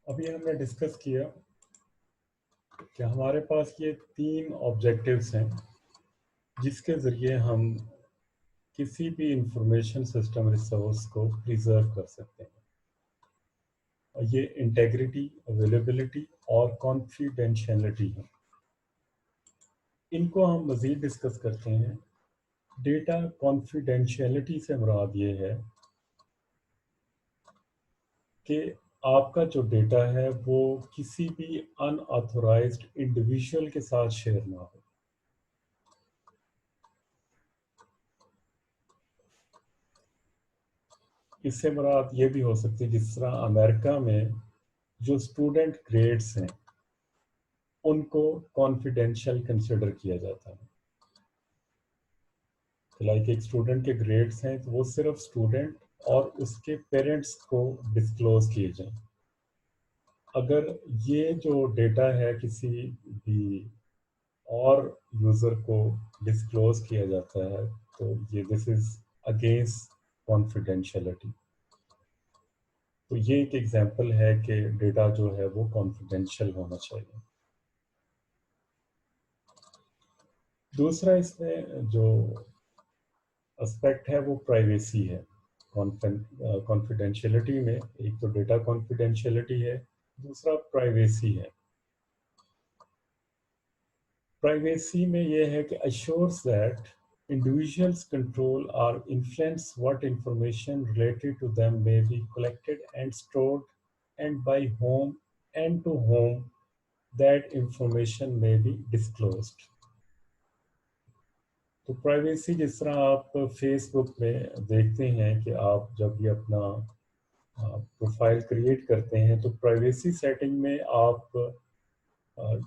अभी हमने डिस्कस किया कि हमारे पास ये 3 ऑब्जेक्टिव्स हैं जिसके ज़रिए हम किसी भी इंफॉर्मेशन सिस्टम रिसोर्स को प्रिजर्व कर सकते हैं। और ये इंटेग्रिटी, अवेलेबिलिटी और कॉन्फिडेंशियलिटी है। इनको हम मज़ीद डिस्कस करते हैं। डेटा कॉन्फिडेंशियलिटी से मुराद ये है कि आपका जो डेटा है वो किसी भी अनऑथोराइज्ड इंडिविजुअल के साथ शेयर ना हो। इससे मुराद ये भी हो सकती है जिस तरह अमेरिका में जो स्टूडेंट ग्रेड्स हैं उनको कॉन्फिडेंशियल कंसिडर किया जाता है। लाइक एक स्टूडेंट के ग्रेड्स हैं तो वो सिर्फ स्टूडेंट और उसके पेरेंट्स को डिस्क्लोज किए जाएं। अगर ये जो डेटा है किसी भी और यूज़र को डिस्क्लोज किया जाता है तो ये दिस इज अगेंस्ट कॉन्फिडेंशियलिटी। तो ये एक एग्जांपल है कि डेटा जो है वो कॉन्फिडेंशियल होना चाहिए। दूसरा इसमें जो एस्पेक्ट है वो प्राइवेसी है। कॉन्फिडेंशियलिटी में एक तो डेटा कॉन्फिडेंशियलिटी है, दूसरा प्राइवेसी है। प्राइवेसी में ये है कि assures that individuals control or influence what information related to them may be collected and stored and by whom and to whom that information may be disclosed। तो privacy जिस तरह आप फेसबुक में देखते हैं कि आप जब भी अपना प्रोफाइल क्रिएट करते हैं तो प्राइवेसी सेटिंग में आप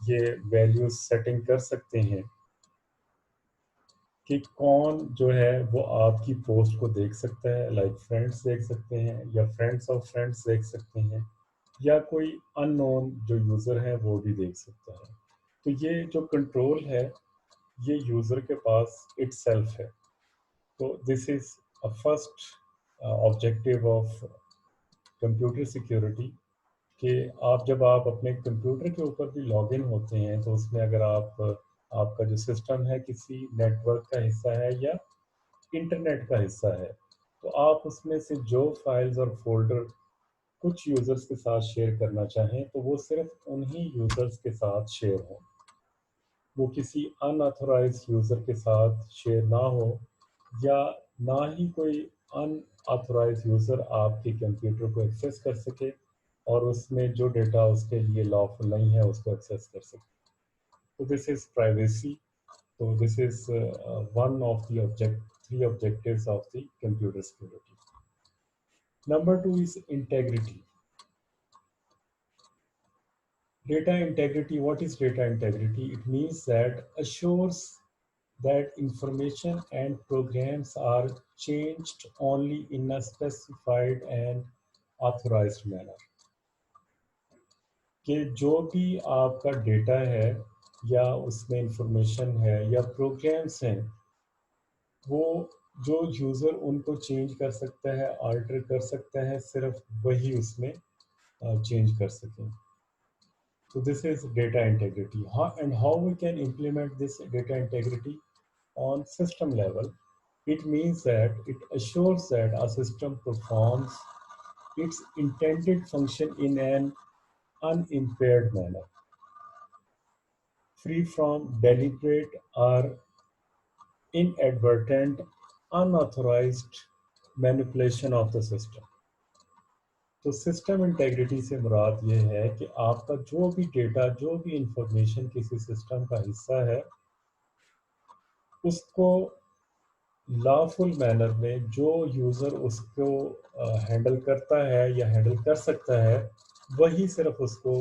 ये वैल्यूज सेटिंग कर सकते हैं कि कौन जो है वो आपकी पोस्ट को देख सकता है। लाइक फ्रेंड्स देख सकते हैं या फ्रेंड्स ऑफ फ्रेंड्स देख सकते हैं या कोई अननोन जो यूज़र है वो भी देख सकता है। तो ये जो कंट्रोल है ये यूज़र के पास इटसेल्फ है। तो this is a first objective of computer security कि आप अपने कंप्यूटर के ऊपर भी लॉगिन होते हैं तो उसमें अगर आपका जो सिस्टम है किसी नेटवर्क का हिस्सा है या इंटरनेट का हिस्सा है तो आप उसमें से जो फाइल्स और फोल्डर कुछ यूज़र्स के साथ शेयर करना चाहें तो वो सिर्फ उन्हीं यूज़र्स के साथ शेयर हो, वो किसी अनऑथोराइज यूज़र के साथ शेयर ना हो या ना ही कोई अनऑथोराइज यूज़र आपके कंप्यूटर को एक्सेस कर सके और उसमें जो डेटा उसके लिए लॉफुल नहीं है उसको एक्सेस कर सके। तो दिस इज प्राइवेसी। तो this is one of the three objectives of the computer security. Number two is integrity. Data integrity, what is data integrity? It means that assures that information and programs are changed only in a specified and authorized manner। कि जो भी आपका data है या उसमें information है या programmes हैं वो जो यूज़र उनको चेंज कर सकता है, अल्टर कर सकता है, सिर्फ वही उसमें चेंज कर सकें। So this is data integrity. How we can implement this data integrity on system level? It means that it assures that a system performs its intended function in an unimpaired manner, free from deliberate or inadvertent, unauthorized manipulation of the system। तो system integrity से मुराद ये है कि आपका जो भी data, जो भी इंफॉर्मेशन किसी सिस्टम का हिस्सा है उसको लॉफुल मैनर में जो यूज़र उसको हैंडल करता है या हैंडल कर सकता है वही सिर्फ उसको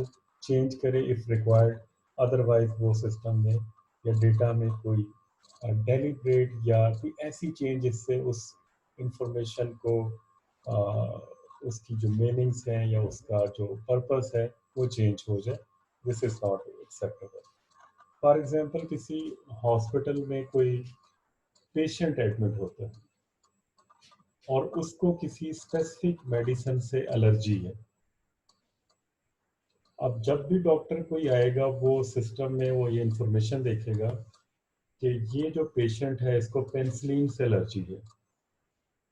चेंज करे इफ़ रिक्वायर्ड। अदरवाइज वो सिस्टम में या डेटा में कोई डेलिब्रेट या कोई ऐसी चेंज जिससे उस इंफॉर्मेशन को उसकी जो मीनिंग्स हैं या उसका जो पर्पस है वो चेंज हो जाए, this is not acceptable. For example किसी हॉस्पिटल में कोई पेशेंट एडमिट होता है और उसको किसी स्पेसिफिक मेडिसिन से एलर्जी है अब जब भी डॉक्टर कोई आएगा वो सिस्टम में वो ये इंफॉर्मेशन देखेगा कि ये जो पेशेंट है इसको पेनिसिलिन से एलर्जी है,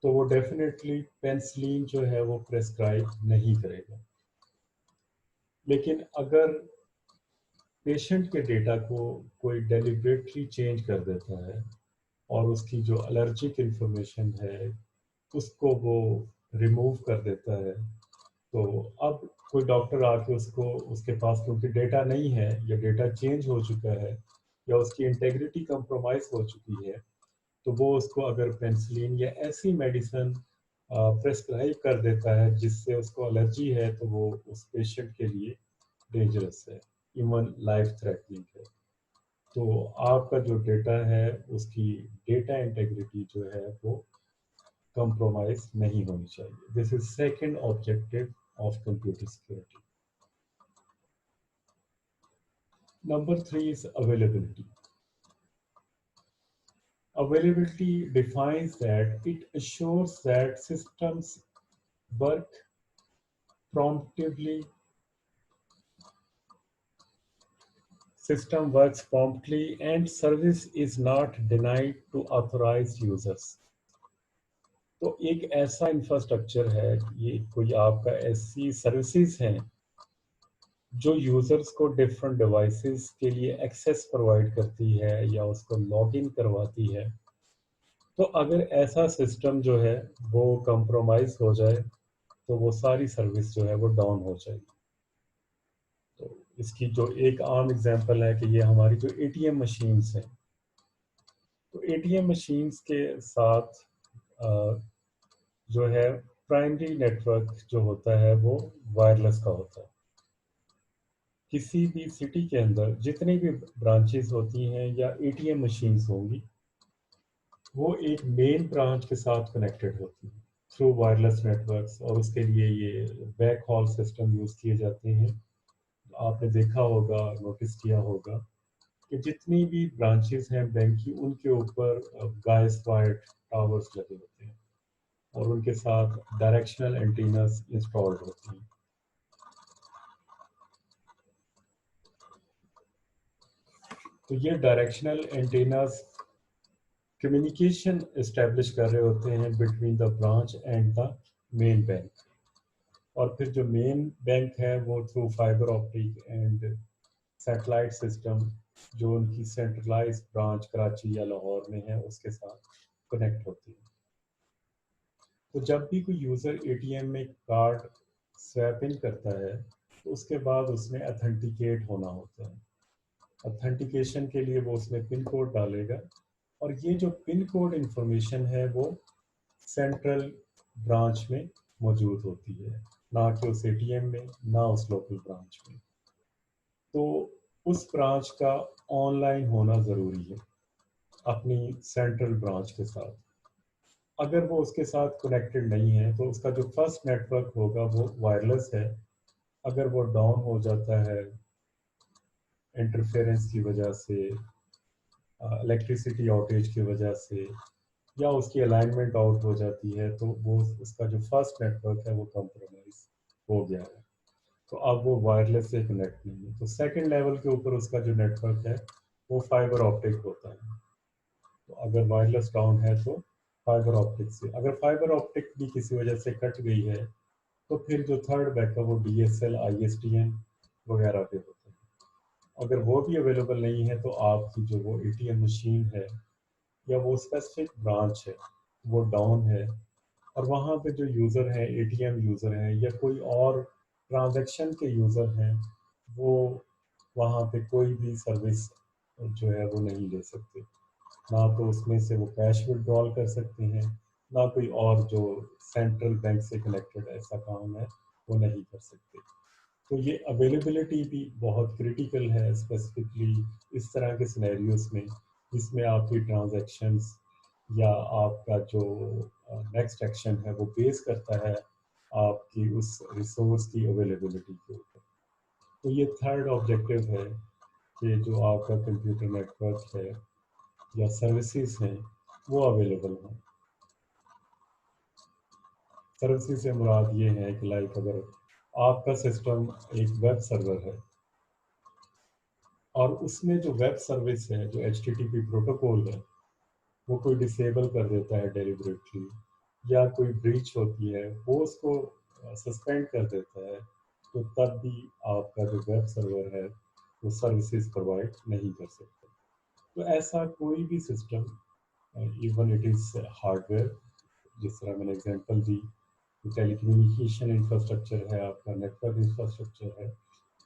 तो वो डेफिनेटली पेनिसिलिन जो है वो प्रेस्क्राइब नहीं करेगा। लेकिन अगर पेशेंट के डेटा को कोई डेलिबरेटली चेंज कर देता है और उसकी जो एलर्जिक इन्फॉर्मेशन है उसको वो रिमूव कर देता है, तो अब कोई डॉक्टर आके उसको, उसके पास क्योंकि डेटा नहीं है या डेटा चेंज हो चुका है या उसकी इंटेग्रिटी कंप्रोमाइज हो चुकी है, तो वो उसको अगर पेनिसिलिन या ऐसी मेडिसिन प्रेस्क्राइब कर देता है जिससे उसको एलर्जी है, तो वो उस पेशेंट के लिए डेंजरस है, इवन लाइफ थ्रेटनिंग है। तो आपका जो डेटा है उसकी डेटा इंटेग्रिटी जो है वो compromise नहीं होनी चाहिए। This is second objective of computer security. Number three is availability. Availability defines that it assures that systems work promptly, system works promptly, and service is not denied to authorized users. तो एक ऐसा infrastructure है, ये कोई आपका ऐसी services हैं जो यूजर्स को डिफरेंट डिवाइसेस के लिए एक्सेस प्रोवाइड करती है या उसको लॉगिन करवाती है। तो अगर ऐसा सिस्टम जो है वो कंप्रोमाइज हो जाए तो वो सारी सर्विस जो है वो डाउन हो जाएगी। तो इसकी जो एक आम एग्जांपल है कि ये हमारी जो एटीएम मशीन्स हैं, तो एटीएम मशीन्स के साथ जो है प्राइमरी नेटवर्क जो होता है वो वायरलेस का होता है। किसी भी सिटी के अंदर जितनी भी ब्रांचेस होती हैं या एटीएम मशीन्स होंगी, वो एक मेन ब्रांच के साथ कनेक्टेड होती हैं थ्रू वायरलेस नेटवर्क्स, और उसके लिए ये बैक हॉल सिस्टम यूज़ किए जाते हैं। आपने देखा होगा, नोटिस किया होगा कि जितनी भी ब्रांचेस हैं बैंक की, उनके ऊपर गाइस वायर्ड टावर्स लगे होते हैं और उनके साथ डायरेक्शनल एंटीनास इंस्टॉल्ड होती हैं। तो ये डायरेक्शनल एंटीनास कम्युनिकेशन इस्टेब्लिश कर रहे होते हैं between the branch and the main bank, और फिर जो मेन बैंक है वो through fibre optic and satellite system जो उनकी सेंट्रलाइज ब्रांच कराची या लाहौर में है उसके साथ कनेक्ट होती है। तो जब भी कोई यूज़र एटीएम में कार्ड स्वैप इन करता है तो उसके बाद उसमें अथेंटिकेट होना होता है। अथेंटिकेशन के लिए वो उसमें पिन कोड डालेगा, और ये जो पिन कोड इंफॉर्मेशन है वो सेंट्रल ब्रांच में मौजूद होती है, ना कि उस एटीएम में, ना उस लोकल ब्रांच में। तो उस ब्रांच का ऑनलाइन होना ज़रूरी है अपनी सेंट्रल ब्रांच के साथ। अगर वो उसके साथ कनेक्टेड नहीं है तो उसका जो फर्स्ट नेटवर्क होगा वो वायरलेस है। अगर वो डाउन हो जाता है इंटरफेरेंस की वजह से, इलेक्ट्रिसिटी आउटेज की वजह से, या उसकी अलाइनमेंट आउट हो जाती है, तो वो उसका जो फर्स्ट नेटवर्क है वो कंप्रोमाइज हो गया है, तो अब वो वायरलेस से कनेक्ट नहीं है। तो सेकंड लेवल के ऊपर उसका जो नेटवर्क है वो फाइबर ऑप्टिक होता है। तो अगर वायरलेस डाउन है तो फाइबर ऑप्टिक से, अगर फाइबर ऑप्टिक भी किसी वजह से कट गई है तो फिर जो थर्ड बैकअप वो डीएसएल, आईएसडीएन वगैरह पे होते हैं। अगर वो भी अवेलेबल नहीं है तो आपकी जो वो एटीएम मशीन है या वो स्पेसिफिक ब्रांच है वो डाउन है, और वहाँ पे जो यूज़र हैं, एटीएम यूज़र हैं या कोई और ट्रांजैक्शन के यूज़र हैं, वो वहाँ पे कोई भी सर्विस जो है वो नहीं ले सकते। ना तो उसमें से वो कैश विड्रॉल कर सकते हैं, ना कोई और जो सेंट्रल बैंक से कनेक्टेड ऐसा काम है वो नहीं कर सकते। तो ये अवेलेबिलिटी भी बहुत क्रिटिकल है, स्पेसिफिकली इस तरह के सिनेरियोज में जिसमें आपकी ट्रांजैक्शंस या आपका जो नेक्स्ट एक्शन है वो बेस करता है आपकी उस रिसोर्स की अवेलेबिलिटी के ऊपर। तो ये थर्ड ऑब्जेक्टिव है कि जो आपका कंप्यूटर नेटवर्क है या सर्विसेज हैं वो अवेलेबल हों। सर्विसेज से मुराद ये है कि लाइक अगर आपका सिस्टम एक वेब सर्वर है और उसमें जो वेब सर्विस है, जो एचटीटीपी प्रोटोकॉल है, वो कोई डिसेबल कर देता है डेलिबरेटली, या कोई ब्रीच होती है वो उसको सस्पेंड कर देता है, तो तब भी आपका जो वेब सर्वर है वो सर्विसेज प्रोवाइड नहीं कर सकता। तो ऐसा कोई भी system, even it is hardware, जिस तरह मैंने एग्जांपल दी, टेलीकम्युनिकेशन इंफ्रास्ट्रक्चर है, आपका नेटवर्क इंफ्रास्ट्रक्चर है,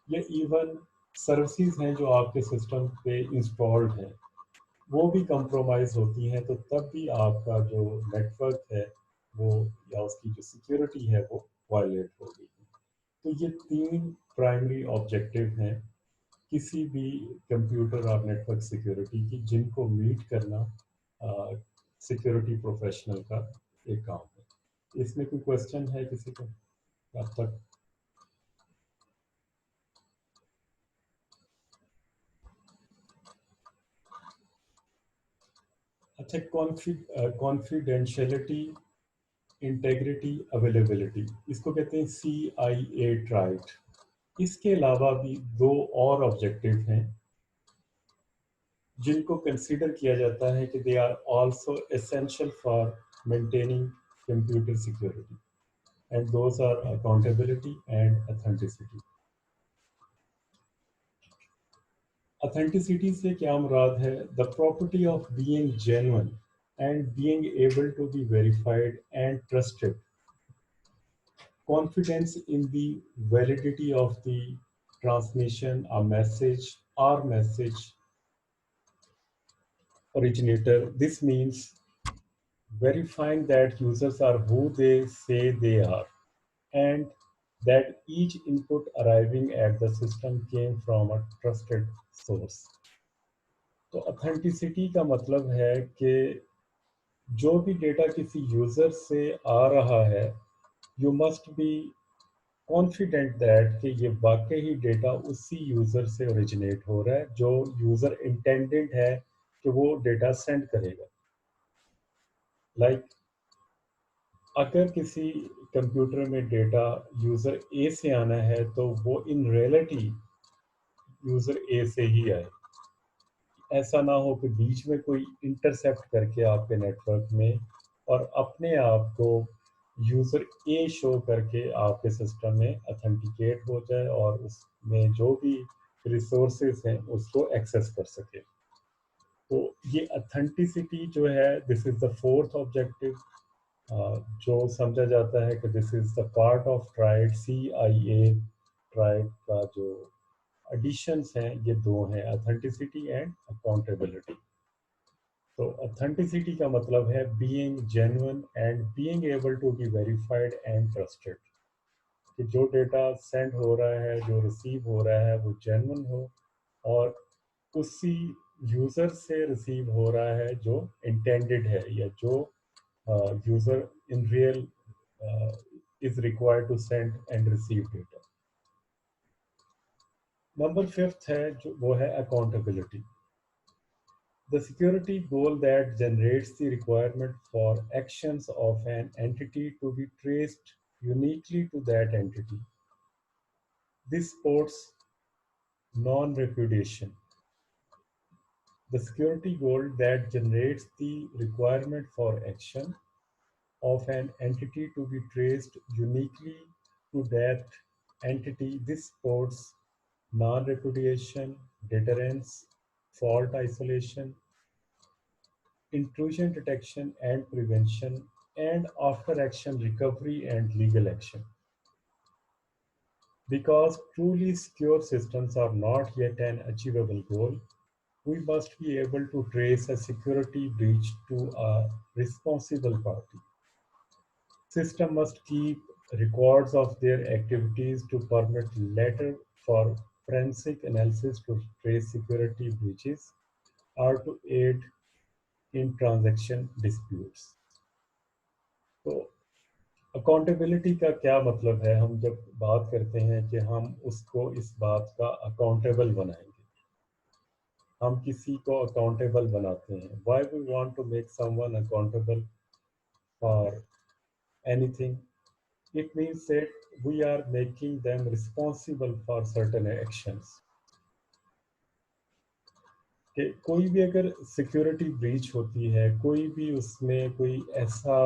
या इवन सर्विसेज हैं जो आपके सिस्टम पे इंस्टॉल्ड हैं, वो भी कंप्रोमाइज़ होती हैं, तो तब भी आपका जो नेटवर्क है वो, या उसकी जो सिक्योरिटी है वो वायलेट होगी। तो ये 3 प्राइमरी ऑब्जेक्टिव हैं किसी भी कंप्यूटर और नेटवर्क सिक्योरिटी की, जिनको मीट करना सिक्योरिटी प्रोफेशनल का एक काम है। इसमें कोई क्वेश्चन है किसी को अब तक? अच्छा, कॉन्फिडेंशियलिटी, इंटेग्रिटी, अवेलेबिलिटी, इसको कहते हैं CIA ट्राइड। इसके अलावा भी 2 और ऑब्जेक्टिव हैं जिनको कंसीडर किया जाता है कि they are also essential for maintaining computer security, and those are accountability and authenticity. Authenticity से क्या मुराद है? The property of being genuine and being able to be verified and trusted, confidence in the validity of the transmission a message or message originator. This means verifying that users are who they say they are, and that each input arriving at the system came from a trusted source. तो authenticity का मतलब है कि जो भी data किसी user से आ रहा है, you must be confident that कि ये वाकई ही डेटा उसी यूज़र से ओरिजिनेट हो रहा है जो यूज़र इंटेंडेड है कि वो डेटा सेंड करेगा। लाइक अगर किसी कंप्यूटर में डेटा यूज़र ए से आना है तो वो इन रियलिटी यूज़र ए से ही आए। ऐसा ना हो कि बीच में कोई इंटरसेप्ट करके आपके नेटवर्क में और अपने आप को यूज़र ए शो करके आपके सिस्टम में ऑथेंटिकेट हो जाए और उसमें जो भी रिसोर्सेज हैं उसको एक्सेस कर सके। तो ये ऑथेंटिसिटी जो है, this is the fourth objective, जो समझा जाता है कि this is the part of triad CIA triad का जो एडिशंस हैं, ये 2 हैं, ऑथेंटिसिटी एंड अकाउंटेबिलिटी। तो ऑथेंटिसिटी का मतलब है being genuine and being able to be verified and trusted, कि जो डेटा सेंड हो रहा है, जो रिसीव हो रहा है, वो जेन्युइन हो और उसी यूज़र से रिसीव हो रहा है जो इंटेंडेड है, या जो user in real is required to send and receive data. Number 5th है जो वो है accountability, the security goal that generates the requirement for actions of an entity to be traced uniquely to that entity. This supports non-repudiation. The security goal that generates the requirement for action of an entity to be traced uniquely to that entity. This supports non-repudiation, deterrence, fault isolation, intrusion detection and prevention, and after action recovery and legal action. Because truly secure systems are not yet an achievable goal, we must be able to trace a security breach to a responsible party. System must keep records of their activities to permit later for forensic analysis to trace security breaches or to aid in transaction disputes. तो accountability का क्या मतलब है? हम जब बात करते हैं कि हम उसको इस बात का अकाउंटेबल बनाएंगे, हम किसी को अकाउंटेबल बनाते हैं। Why we want to make someone accountable for anything? It means that we are making them responsible for certain actions. कि कोई भी अगर सिक्योरिटी ब्रीच होती है, कोई भी उसमें कोई ऐसा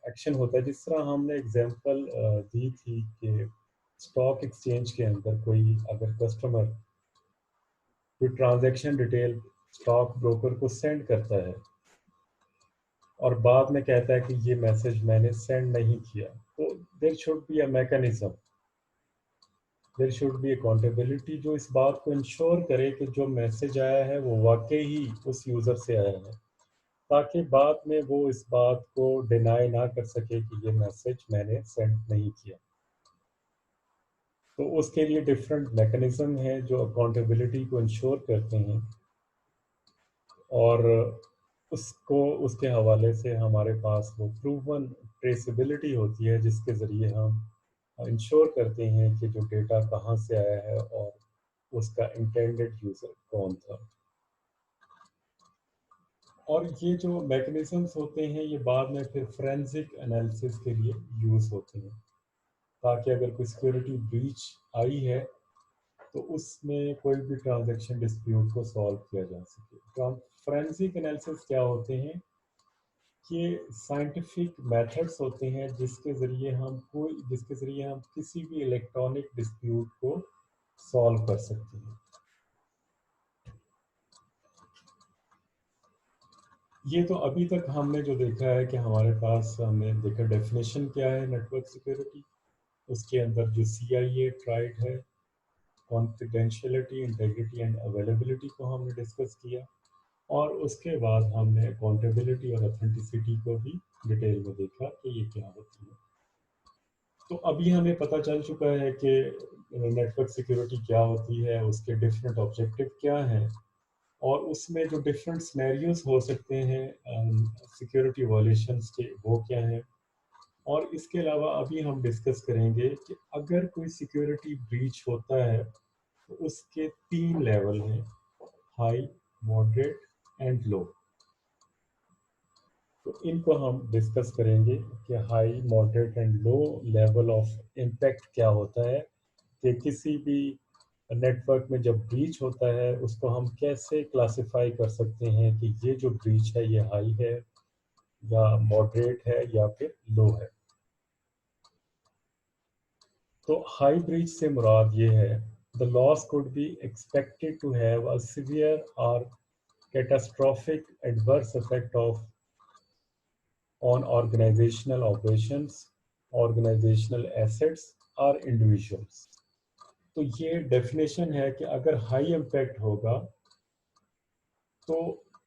एक्शन होता है, जिस तरह हमने एग्जांपल दी थी कि स्टॉक एक्सचेंज के अंदर कोई अगर कस्टमर कोई ट्रांजैक्शन डिटेल स्टॉक ब्रोकर को सेंड करता है और बाद में कहता है कि ये मैसेज मैंने सेंड नहीं किया, तो there should be a mechanism, there should be accountability जो इस बात को इंश्योर करे कि जो मैसेज आया है वो वाकई ही उस यूज़र से आया है, ताकि बाद में वो इस बात को डिनाई ना कर सके कि ये मैसेज मैंने सेंड नहीं किया। तो उसके लिए डिफरेंट मैकेनिज्म है जो अकाउंटेबिलिटी को इंश्योर करते हैं, और उसको उसके हवाले से हमारे पास वो प्रूवन ट्रेसेबिलिटी होती है, जिसके ज़रिए हम इंश्योर करते हैं कि जो डेटा कहाँ से आया है और उसका इंटेंडेड यूज़र कौन था। और ये जो मैकेनिज़म्स होते हैं ये बाद में फिर फोरेंसिक एनालिसिस के लिए यूज़ होते हैं, ताकि अगर कोई सिक्योरिटी ब्रीच आई है तो उसमें कोई भी ट्रांजैक्शन डिस्प्यूट को सॉल्व किया जा सके। फोरेंसिक एनालिसिस क्या होते हैं? ये साइंटिफिक मेथड्स होते हैं जिसके ज़रिए हम किसी भी इलेक्ट्रॉनिक डिस्प्यूट को सॉल्व कर सकते हैं। ये तो अभी तक हमने जो देखा है कि हमारे पास हमने देखा डेफिनेशन क्या है नेटवर्क सिक्योरिटी, उसके अंदर जो CIA ट्राइड है, कॉन्फिडेंशियलिटी, इंटेग्रिटी एंड अवेलेबिलिटी को हमने डिस्कस किया, और उसके बाद हमने अकाउंटेबिलिटी और ऑथेंटिसिटी को भी डिटेल में देखा कि ये क्या होती है। तो अभी हमें पता चल चुका है कि नेटवर्क सिक्योरिटी क्या होती है, उसके डिफरेंट ऑब्जेक्टिव क्या हैं, और उसमें जो डिफरेंट सिनेरियोज हो सकते हैं सिक्योरिटी वायलेशंस के, वो क्या हैं। और इसके अलावा अभी हम डिस्कस करेंगे कि अगर कोई सिक्योरिटी ब्रीच होता है तो उसके 3 लेवल हैं: हाई, मॉडरेट एंड लो। तो इनको हम डिस्कस करेंगे कि high, moderate and low level of impact क्या होता है, कि किसी भी नेटवर्क में जब ब्रीच होता है उसको हम कैसे क्लासिफाई कर सकते हैं कि ये जो ब्रीच है ये हाई है या मॉडरेट है या फिर लो है। तो हाई ब्रीच से मुराद ये है, the loss could be expected to have a severe और catastrophic adverse effect of on organizational operations, organizational assets or individuals। तो ये डेफिनेशन है कि अगर हाई इम्पैक्ट होगा तो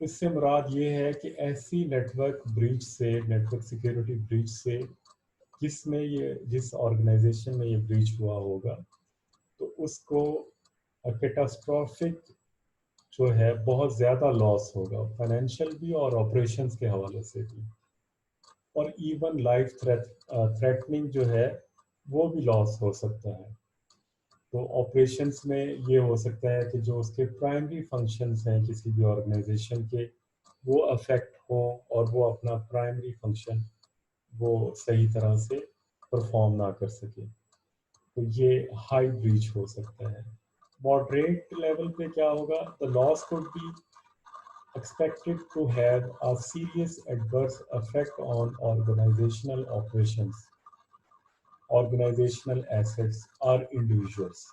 इससे मुराद ये है कि ऐसी नेटवर्क ब्रीच से, नेटवर्क सिक्योरिटी ब्रीच से, जिस ऑर्गेनाइजेशन में ये ब्रीच हुआ होगा, तो उसको कैटास्ट्रॉफिक जो है बहुत ज़्यादा लॉस होगा, फाइनेंशियल भी और ऑपरेशंस के हवाले से भी, और इवन लाइफ थ्रेटनिंग जो है वो भी लॉस हो सकता है। तो ऑपरेशंस में ये हो सकता है कि जो उसके प्राइमरी फंक्शंस हैं किसी भी ऑर्गेनाइजेशन के, वो अफेक्ट हो और वो अपना प्राइमरी फंक्शन वो सही तरह से परफॉर्म ना कर सके, तो ये हाई ब्रीच हो सकता है। मॉडरेट लेवल पे क्या होगा? The loss could B expected to have a serious adverse effect on organizational operations, organizational assets or individuals।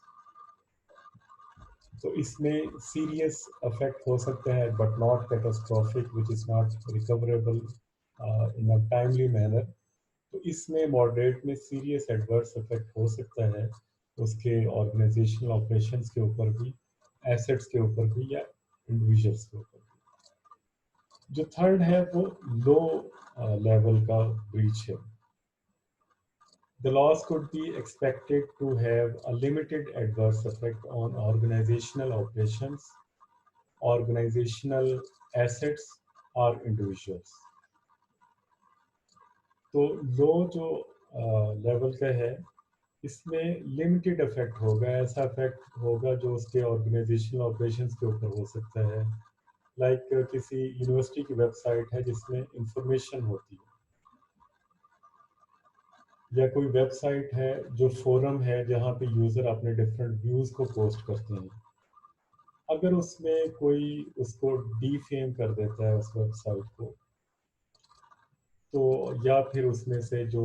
तो इसमें सीरियस अफेक्ट हो सकता है but not catastrophic, which is not recoverable in a timely manner. तो इसमें moderate में serious adverse effect हो सकता है उसके ऑर्गेनाइजेशनल ऑपरेशंस के ऊपर भी, एसेट्स के ऊपर भी, या इंडिविजुअल्स के ऊपर भी। जो थर्ड है वो लो लेवल का ब्रीच है। The loss could be expected to have a limited adverse effect on organizational operations, organizational assets or individuals। तो लो जो लेवल का है इसमें लिमिटेड इफेक्ट होगा, ऐसा इफेक्ट होगा जो उसके ऑर्गेनाइजेशनल ऑपरेशंस के ऊपर हो सकता है। लाइक किसी यूनिवर्सिटी की वेबसाइट है जिसमें इंफॉर्मेशन होती है, या कोई वेबसाइट है जो फोरम है जहाँ पे यूज़र अपने डिफरेंट व्यूज़ को पोस्ट करते हैं, अगर उसमें कोई उसको डीफेम कर देता है उस वेबसाइट को, तो या फिर उसमें से जो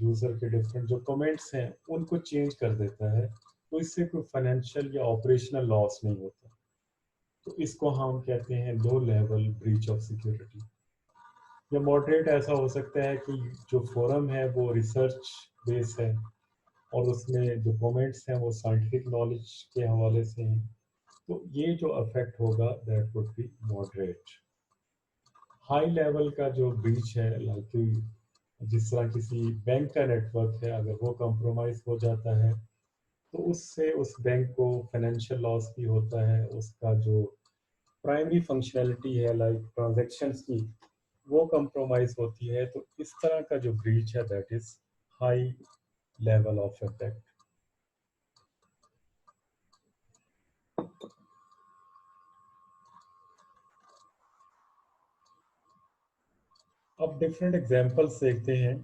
यूज़र के डिफरेंट जो कमेंट्स हैं उनको चेंज कर देता है, तो इससे कोई फाइनेंशियल या ऑपरेशनल लॉस नहीं होता। तो इसको हम कहते हैं low level breach of security. या मॉडरेट ऐसा हो सकता है कि जो फोरम है वो रिसर्च बेस है और उसमें जो कमेंट्स हैं वो साइंटिफिक नॉलेज के हवाले से हैं, तो ये जो अफेक्ट होगा that would be moderate. High level का जो ब्रीच है, लाइक जिस तरह किसी बैंक का नेटवर्क है, अगर वो कंप्रोमाइज हो जाता है तो उससे उस बैंक को फाइनेंशियल लॉस भी होता है, उसका जो प्राइमरी फंक्शनैलिटी है लाइक ट्रांजैक्शंस की वो कंप्रोमाइज होती है। तो इस तरह का जो ब्रीच है that is high level of attack. अब डिफरेंट एग्जांपल्स देखते हैं।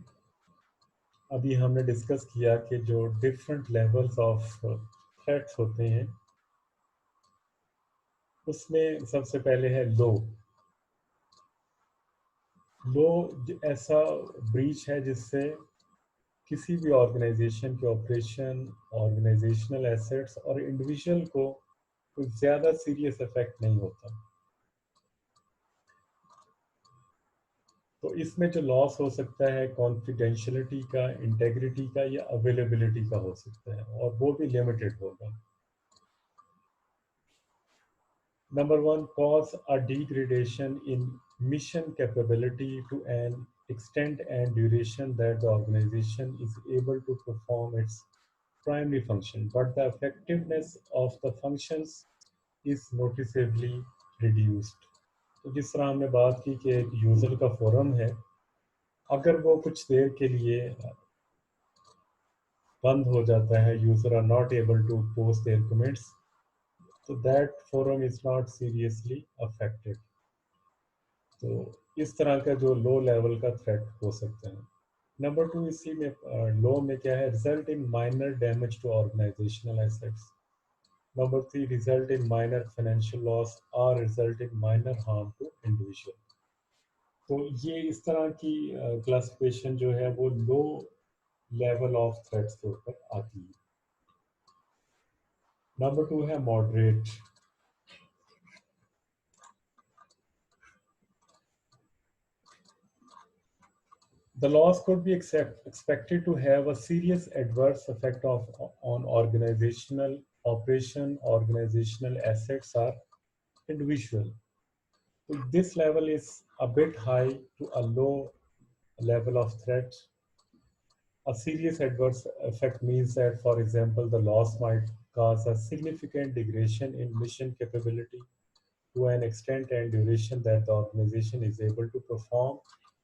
अभी हमने डिस्कस किया कि जो डिफरेंट लेवल्स ऑफ थ्रेट्स होते हैं, उसमें सबसे पहले है लो। लो ऐसा ब्रीच है जिससे किसी भी ऑर्गेनाइजेशन के ऑपरेशन, ऑर्गेनाइजेशनल एसेट्स और इंडिविजुअल को कुछ ज़्यादा सीरियस इफेक्ट नहीं होता। तो इसमें जो लॉस हो सकता है कॉन्फिडेंशियलिटी का, इंटेग्रिटी का या अवेलेबिलिटी का हो सकता है, और वो भी लिमिटेड होगा। Number one, cause a degradation in mission capability to an extent and duration that the organization is able to perform its primary function, but the effectiveness of the functions is noticeably reduced. तो जिस तरह हमने बात की कि एक user का forum है, अगर वो कुछ देर के लिए बंद हो जाता है, user are not able to post their comments, तो that forum is not seriously affected. तो इस तरह का जो लो लेवल का थ्रेट हो सकता है। नंबर टू, इसी में लो में क्या है, result in minor damage to organisational assets. Number three, result in minor financial loss और result in minor harm to individual. तो ये इस तरह की क्लासिफिकेशन जो है वो लो लेवल ऑफ थ्रेट्स के ऊपर आती है। नंबर टू है moderate. The loss could be expected to have a serious adverse effect on organizational operation, organizational assets, or individual. So this level is a bit high to a low level of threat. A serious adverse effect means that, for example, the loss might cause a significant degradation in mission capability to an extent and duration that the organization is able to perform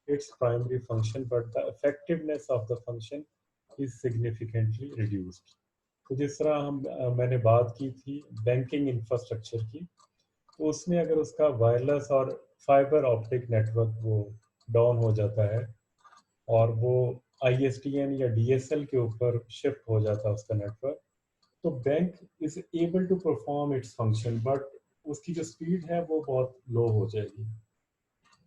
its primary function, but the effectiveness of the function is significantly reduced. तो जिस तरह मैंने बात की थी banking infrastructure की, तो उसमें अगर उसका वायरलेस और फाइबर ऑप्टिक नेटवर्क वो डाउन हो जाता है और वो ISDN या DSL के ऊपर शिफ्ट हो जाता है उसका नेटवर्क, तो bank is able to perform its function, but उसकी जो स्पीड है वो बहुत लो हो जाएगी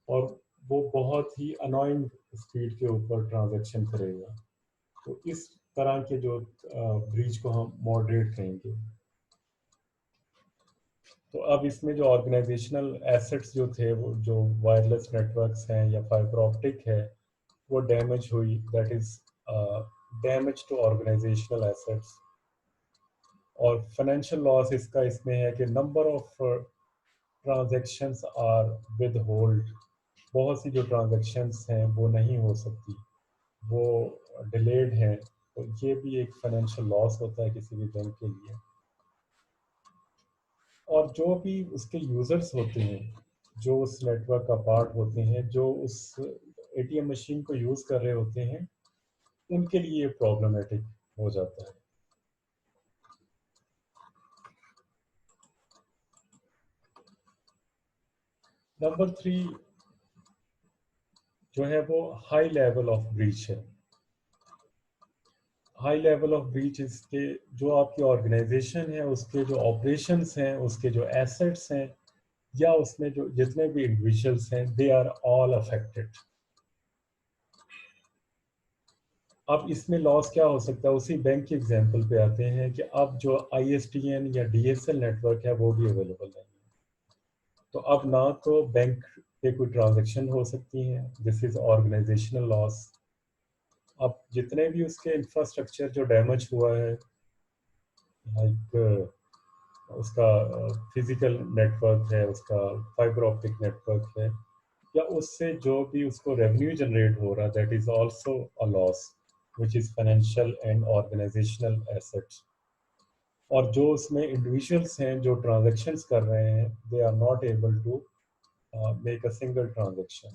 और वो बहुत ही अनोइंग स्पीड के ऊपर ट्रांजैक्शन करेगा। तो इस तरह के जो ब्रीच को हम मॉडरेट कहेंगे। तो अब इसमें जो ऑर्गेनाइजेशनल एसेट्स जो थे, वो जो वायरलेस नेटवर्क्स हैं या फाइबर ऑप्टिक है, वो डैमेज हुई, that is damage to organisational assets. और फाइनेंशियल लॉस इसका इसमें है कि number of transactions are with hold. बहुत सी जो ट्रांजैक्शंस हैं वो नहीं हो सकती, वो डिलेड हैं, तो ये भी एक फाइनेंशियल लॉस होता है किसी भी बैंक के लिए। और जो भी उसके यूज़र्स होते हैं, जो उस नेटवर्क का पार्ट होते हैं, जो उस ATM मशीन को यूज़ कर रहे होते हैं, उनके लिए प्रॉब्लमेटिक हो जाता है। नंबर थ्री जो है वो हाई लेवल ऑफ ब्रीच है। हाई लेवल ऑफ ब्रीच इसके जो आपकी ऑर्गेनाइजेशन है उसके जो ऑपरेशंस हैं, उसके जो एसेट्स हैं, या उसमें जो जितने भी इंडिविजुअल्स हैं, दे आर ऑल अफेक्टेड। अब इसमें लॉस क्या हो सकता है, उसी बैंक के एग्जांपल पे आते हैं कि अब जो आईएसटीएन या डीएसएल नेटवर्क है वो भी अवेलेबल नहीं है। तो अब ना तो बैंक पे कोई ट्रांजैक्शन हो सकती है, दिस इज ऑर्गेनाइजेशनल लॉस। अब जितने भी उसके इंफ्रास्ट्रक्चर जो डैमेज हुआ है, लाइक उसका फिजिकल नेटवर्क है, उसका फाइबर ऑप्टिक नेटवर्क है, या उससे जो भी उसको रेवेन्यू जनरेट हो रहा है, that is also a loss which is financial and organizational assets. और जो उसमें इंडिविजुअल्स हैं जो ट्रांजैक्शंस कर रहे हैं, they are not able to make a single transaction.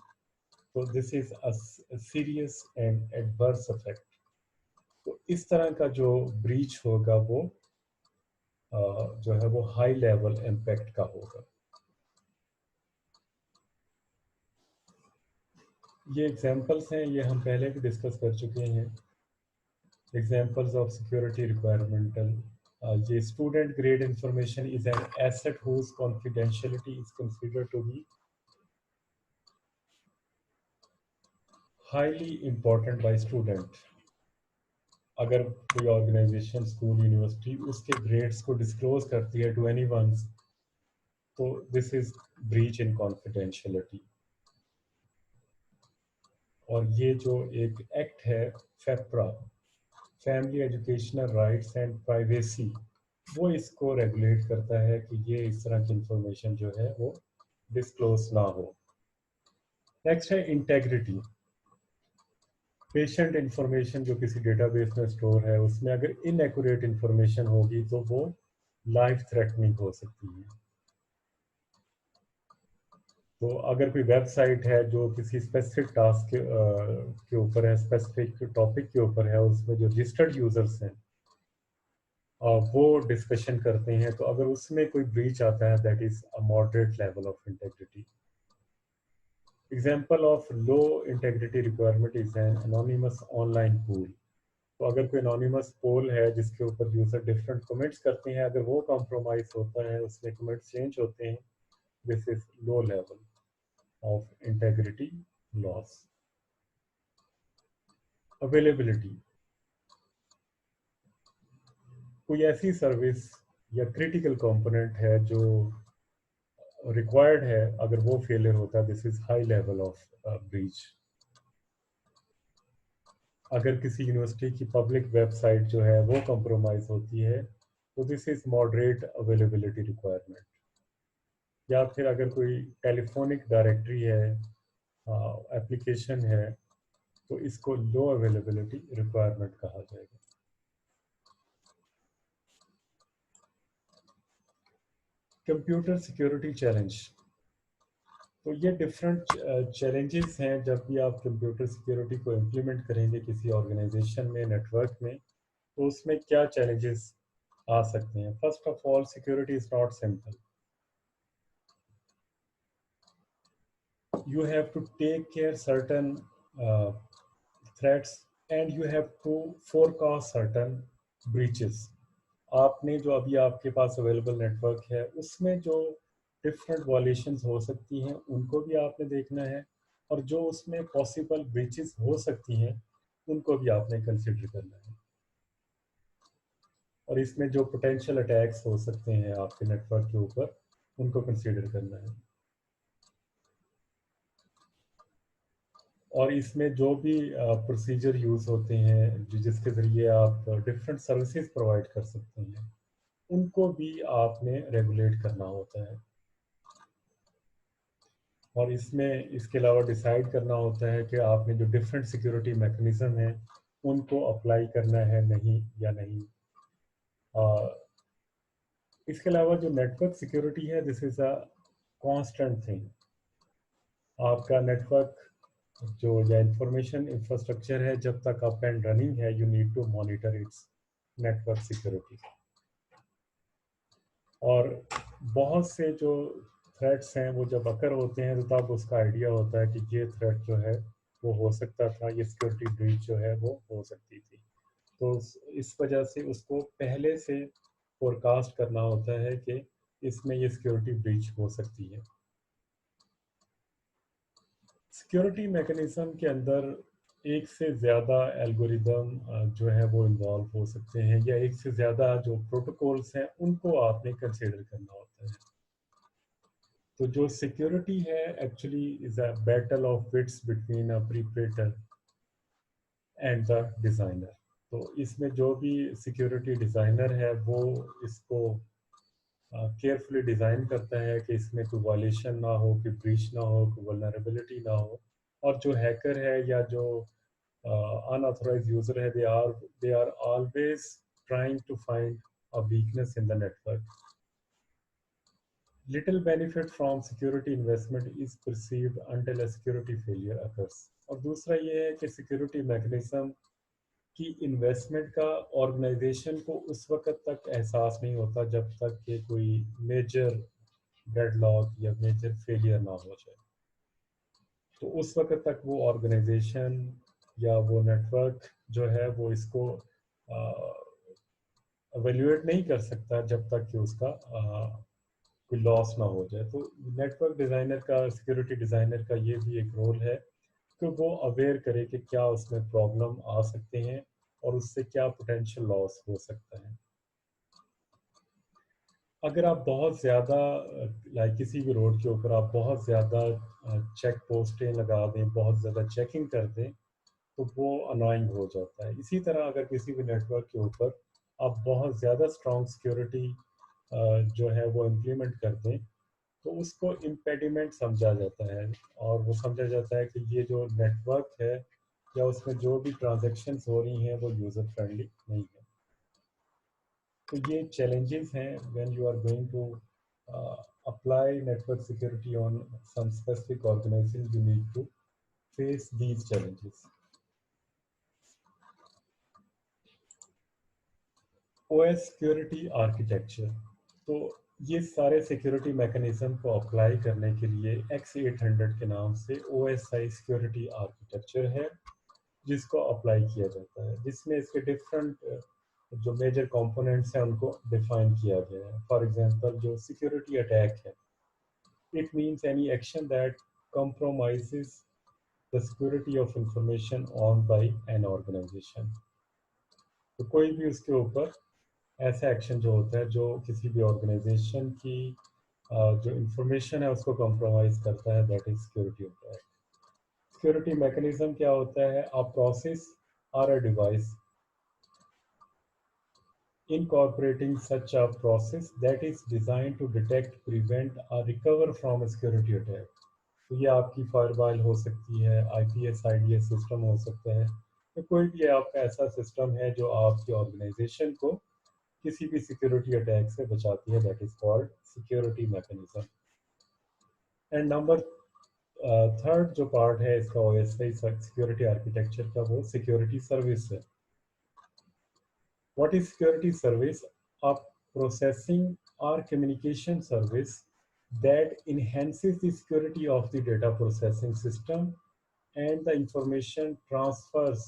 तो this is a serious and adverse effect. तो इस तरह का जो ब्रीच होगा वो जो है वो हाई लेवल इम्पैक्ट का होगा। ये एग्जांपल्स हैं, ये हम पहले भी डिस्कस कर चुके हैं। एग्जांपल्स ऑफ सिक्योरिटी रिक्वायरमेंटल, ये student grade information is an asset whose confidentiality is considered to be highly important by student. अगर कोई ऑर्गेनाइजेशन, स्कूल, यूनिवर्सिटी उसके ग्रेड्स को डिस्क्लोज करती है टू एनीवन, तो this is breach in confidentiality. और ये जो एक एक्ट है, FERPA, family educational rights and privacy, वो इसको रेगुलेट करता है कि ये इस तरह की इंफॉर्मेशन जो है वो डिस्क्लोज ना हो। नेक्स्ट है इंटेग्रिटी। पेशेंट इंफॉर्मेशन जो किसी डेटाबेस में स्टोर है, उसमें अगर इनएक्यूरेट इंफॉर्मेशन होगी तो वो लाइफ थ्रेटनिंग हो सकती है। तो अगर कोई वेबसाइट है जो किसी स्पेसिफिक टास्क के ऊपर है, स्पेसिफिक टॉपिक के ऊपर है, उसमें जो रजिस्टर्ड यूजर्स हैं वो डिस्कशन करते हैं, तो अगर उसमें कोई ब्रीच आता है, that is a moderate level of integrity. Example of low integrity requirement is an anonymous online pool. तो अगर कोई अनोनिमस पोल है जिसके ऊपर यूजर डिफरेंट कमेंट्स करते हैं, अगर वो कॉम्प्रोमाइज होता है, उसमें कमेंट्स चेंज होते हैं, this is low level of integrity loss. Availability, कोई ऐसी सर्विस या क्रिटिकल कंपोनेंट है जो रिक्वायर्ड है, अगर वो फेलियर होता है, this is high level of breach. अगर किसी यूनिवर्सिटी की पब्लिक वेबसाइट जो है वो कॉम्प्रोमाइज होती है, तो this is moderate availability requirement. या फिर अगर कोई टेलीफोनिक डायरेक्टरी है, एप्लीकेशन है, तो इसको लो अवेलेबिलिटी रिक्वायरमेंट कहा जाएगा। कंप्यूटर सिक्योरिटी चैलेंज, तो ये डिफरेंट चैलेंजेस हैं जब भी आप कंप्यूटर सिक्योरिटी को इम्प्लीमेंट करेंगे किसी ऑर्गेनाइजेशन में, नेटवर्क में, तो उसमें क्या चैलेंजेस आ सकते हैं। First of all, security is not simple. You have to take care certain threats, and you have to forecast certain breaches. आपने जो अभी आपके पास अवेलेबल नेटवर्क है उसमें जो डिफरेंट वॉलेशंस हो सकती हैं उनको भी आपने देखना है, और जो उसमें पॉसिबल ब्रीचेस हो सकती हैं उनको भी आपने कंसिडर करना है। और इसमें जो पोटेंशियल अटैक्स हो सकते हैं आपके नेटवर्क के ऊपर, उनको कंसिडर करना है। और इसमें जो भी प्रोसीजर यूज़ होते हैं जिसके ज़रिए आप डिफरेंट सर्विसेज प्रोवाइड कर सकते हैं, उनको भी आपने रेगुलेट करना होता है। और इसमें इसके अलावा डिसाइड करना होता है कि आपने जो डिफरेंट सिक्योरिटी मैकेनिज्म है उनको अप्लाई करना है नहीं या नहीं। इसके अलावा जो नेटवर्क सिक्योरिटी है, this is a constant thing. आपका नेटवर्क जो या इंफॉर्मेशन इंफ्रास्ट्रक्चर है, जब तक अप एंड रनिंग है, you need to monitor its network security. और बहुत से जो थ्रेट्स हैं वो जब अकर होते हैं, तो तब उसका आइडिया होता है कि ये थ्रेट जो है वो हो सकता था, ये सिक्योरिटी ब्रीच जो है वो हो सकती थी। तो इस वजह से उसको पहले से फोरकास्ट करना होता है कि इसमें ये सिक्योरिटी ब्रीच हो सकती है। सिक्योरिटी मैकेनिज्म के अंदर एक से ज़्यादा एल्गोरिदम जो है वो इन्वॉल्व हो सकते हैं, या एक से ज़्यादा जो प्रोटोकॉल्स हैं उनको आपने कंसिडर करना होता है। तो जो सिक्योरिटी है actually is a battle of wits between a perpetrator and the designer. तो इसमें जो भी सिक्योरिटी डिज़ाइनर है वो इसको केयरफुली डिज़ाइन करता है कि इसमें कोई वायलेशन ना हो, कोई ब्रीच ना हो, कोई वल्नरेबिलिटी ना हो। और जो हैकर है या जो unauthorized user है, they are always trying to find a weakness in the network. Little benefit from security investment is perceived until a security failure occurs. और दूसरा ये है कि सिक्योरिटी मैकेनिज्म की इन्वेस्टमेंट का ऑर्गेनाइजेशन को उस वक्त तक एहसास नहीं होता जब तक कि कोई मेजर डेडलॉक या मेजर फेलियर ना हो जाए। तो उस वक्त तक वो ऑर्गेनाइजेशन या वो नेटवर्क जो है वो इसको एवेल्यूएट नहीं कर सकता जब तक कि उसका कोई लॉस ना हो जाए। तो नेटवर्क डिज़ाइनर का, सिक्योरिटी डिज़ाइनर का ये भी एक रोल है कि वो अवेयर करे कि क्या उसमें प्रॉब्लम आ सकते हैं और उससे क्या पोटेंशियल लॉस हो सकता है। अगर आप बहुत ज़्यादा लाइक किसी भी रोड के ऊपर आप बहुत ज़्यादा चेक पोस्टें लगा दें, बहुत ज़्यादा चेकिंग कर दें, तो वो अनोइंग हो जाता है। इसी तरह अगर किसी भी नेटवर्क के ऊपर आप बहुत ज़्यादा स्ट्रॉन्ग सिक्योरिटी जो है वो इम्प्लीमेंट कर दें, तो उसको इम्पेडिमेंट समझा जाता है। और वो समझा जाता है कि ये जो नेटवर्क है या उसमें जो भी ट्रांजैक्शंस हो रही हैं वो यूज़र फ्रेंडली नहीं है। तो ये चैलेंजेस हैं when you are going to apply network security on some specific organization, you need to face these challenges. OS security architecture. तो ये सारे सिक्योरिटी मैकेनिज्म को अप्लाई करने के लिए X800 के नाम से OSI सिक्योरिटी आर्किटेक्चर है जिसको अप्लाई किया जाता है, जिसमें इसके डिफरेंट जो मेजर कंपोनेंट्स हैं उनको डिफाइन किया गया है। फॉर एग्जांपल जो सिक्योरिटी अटैक है, it means any action that compromises the security of information owned by an organization। तो कोई भी उसके ऊपर ऐसा एक्शन जो होता है जो किसी भी ऑर्गेनाइजेशन की जो इंफॉर्मेशन है उसको कॉम्प्रोमाइज करता है, that is security attack. Security mechanism क्या होता है? अ प्रोसेस और a device incorporating such a process that is designed to detect, prevent or recover from a security attack। तो ये आपकी फायरवॉल हो सकती है, आईपीएस आईडीएस सिस्टम हो सकता है, तो कोई भी आपका ऐसा सिस्टम है जो आपकी ऑर्गेनाइजेशन को किसी भी सिक्योरिटी अटैक से बचाती है, that is called security mechanism. And number third जो पार्ट है इसका ओएसआई सिक्योरिटी आर्किटेक्चर का, वो सिक्योरिटी सर्विस है। What is security service? A processing or communication service that enhances the security of the data processing system and the information transfers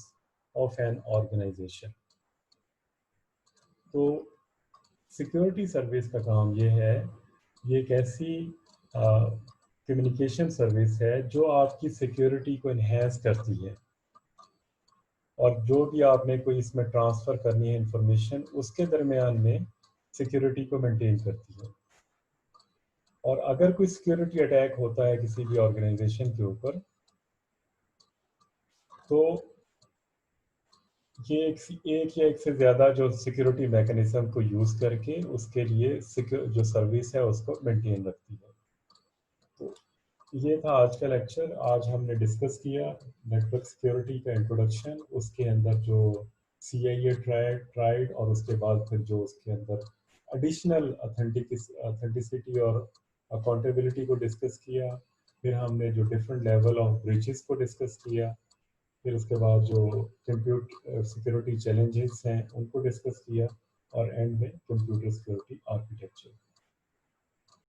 of an organization। तो security service का काम ये है, ये एक ऐसी कम्युनिकेशन सर्विस है जो आपकी सिक्योरिटी को इन्हेंस करती है, और जो भी आपने कोई इसमें ट्रांसफ़र करनी है इंफॉर्मेशन, उसके दरमियान में सिक्योरिटी को मेंटेन करती है। और अगर कोई सिक्योरिटी अटैक होता है किसी भी ऑर्गेनाइजेशन के ऊपर, तो ये एक या एक से ज़्यादा जो सिक्योरिटी मैकेनिज्म को यूज़ करके उसके लिए जो सर्विस है उसको मेंटेन रखती है। तो ये था आज का लेक्चर। आज हमने डिस्कस किया नेटवर्क सिक्योरिटी का इंट्रोडक्शन, उसके अंदर जो CIA ट्राइड और उसके बाद फिर जो उसके अंदर एडिशनल ऑथेंटिसिटी और अकाउंटेबिलिटी को डिस्कस किया। फिर हमने जो डिफरेंट लेवल ऑफ ब्रीचेस को डिस्कस किया। फिर उसके बाद जो कंप्यूटर सिक्योरिटी चैलेंजेस हैं उनको डिस्कस किया, और एंड में कंप्यूटर सिक्योरिटी आर्किटेक्चर।